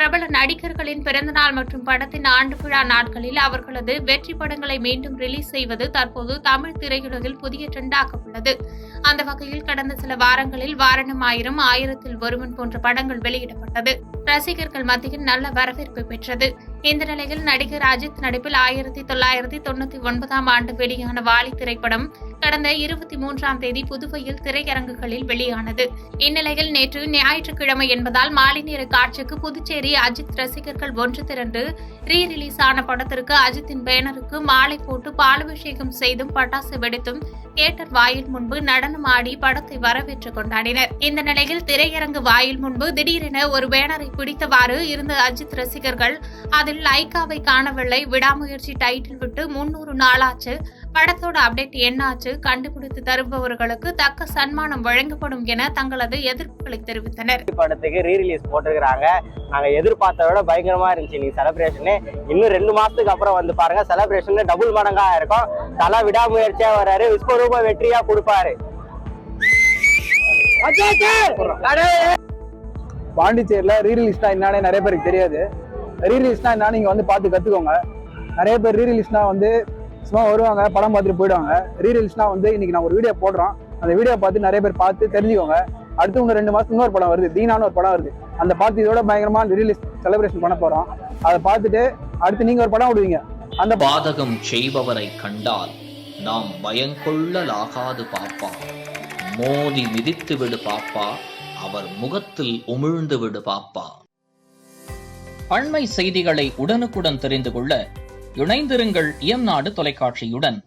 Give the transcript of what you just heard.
பிரபல நடிகர்களின் பிறந்தநாள் மற்றும் படத்தின் ஆண்டு விழா நாட்களில் அவர்களது வெற்றி படங்களை மீண்டும் ரிலீஸ் செய்வது தற்போது தமிழ் திரையுலகில் புதிய ட்ரெண்டாக உள்ளது. அந்த வகையில் கடந்த சில வாரங்களில் வாரணம் ஆயிரம், ஆயிரத்தில் ஒருவன் போன்ற படங்கள் வெளியிடப்பட்டது. ரசிகர்கள் மத்தியில் நல்ல வரவேற்பு பெற்றது. இந்த நிலையில் நடிகர் அஜித் நடிப்பில் 1999ஆம் ஆண்டு வெளியான வாலி திரைப்படம் கடந்த 23ஆம் தேதி புதுவையில் திரையரங்குகளில் வெளியானது. இந்நிலையில் நேற்று ஞாயிற்றுக்கிழமை என்பதால் மாலை நேர காட்சிக்கு புதுச்சேரி அஜித் ரசிகர்கள் ஒன்று திரண்டு ரீ-ரிலீஸ் ஆன படத்திற்கு அஜித்தின் பேனருக்கு மாலை போட்டு பாலாபிஷேகம் செய்தும் பட்டாசு வெடித்தும் தியேட்டர் வாயில் முன்பு நடனம் ஆடி படத்தை வரவேற்றுக் கொண்டாடினர். இந்த நிலையில் திரையரங்கு வாயில் முன்பு திடீரென ஒரு பேனரை பிடித்தவாறு இருந்த அஜித் ரசிகர்கள் அதில் லைக்காவை காணவில்லை, விடாமுயற்சி டைட்டில் விட்டு 300 நாளாச்சு, படத்தோட அப்டேட் என்னாச்சு, கண்டுபிடித்து தருபவர்களுக்கு தக்க சன்மானம் வழங்கப்படும் என தங்களது எதிர்ப்புகளை தெரிவித்தனர். படத்துக்கு ரீ-ரிலீஸ் போட்டிருக்காங்க. நாங்க எதிர்பார்த்த விட பயங்கரமா இருந்துச்சு. நீங்க செலிப்ரேஷன் இன்னும் 2 மாசத்துக்கு அப்புறம் வந்து பாருங்க, செலிப்ரேஷன் டபுள் மடங்கா இருக்கும். தல விடாமுயற்சியா வர்றாரு, விஸ்வரூப வெற்றியா கொடுப்பாரு. பாண்டிச்சேரியில ரீ-ரிலீஸ்னா என்னன்னு நிறைய பேருக்கு தெரியாது. ரீ-ரிலீஸ்னா என்னன்னு நீங்க வந்து பார்த்து கத்துக்கோங்க. நிறைய பேர் ரீ-ரிலீஸ்னா வந்து சும்மா வருவாங்க, படம் பார்த்துட்டு போயிடுவாங்க. ரீ-ரிலீஸ்னா வந்து இன்னைக்கு நான் ஒரு வீடியோ போடுறோம், அந்த வீடியோ பார்த்து நிறைய பேர் பார்த்து தெரிஞ்சுக்கோங்க. அடுத்து உங்க 2 மாசத்துக்கு இன்னொரு படம் வருது, தீனான்னு ஒரு படம் வருது. அந்த பார்த்து இதோட பயங்கரமா ரீ-ரிலீஸ் செலிப்ரேஷன் பண்ண போறோம். அதை பார்த்துட்டு அடுத்து நீங்க ஒரு படம் விடுவீங்க. அந்த பாதகம் செய்பவரை கண்டால் நாம் பயங்கொள்ளலாகாது பாப்பா, மோதி மிதித்து விடு பாப்பா, அவர் முகத்தில் உமிழ்ந்து விடு பாப்பா. அண்மை செய்திகளை உடனுக்குடன் தெரிந்து கொள்ள இணைந்திருங்கள் இயம்நாடு தொலைக்காட்சியுடன்.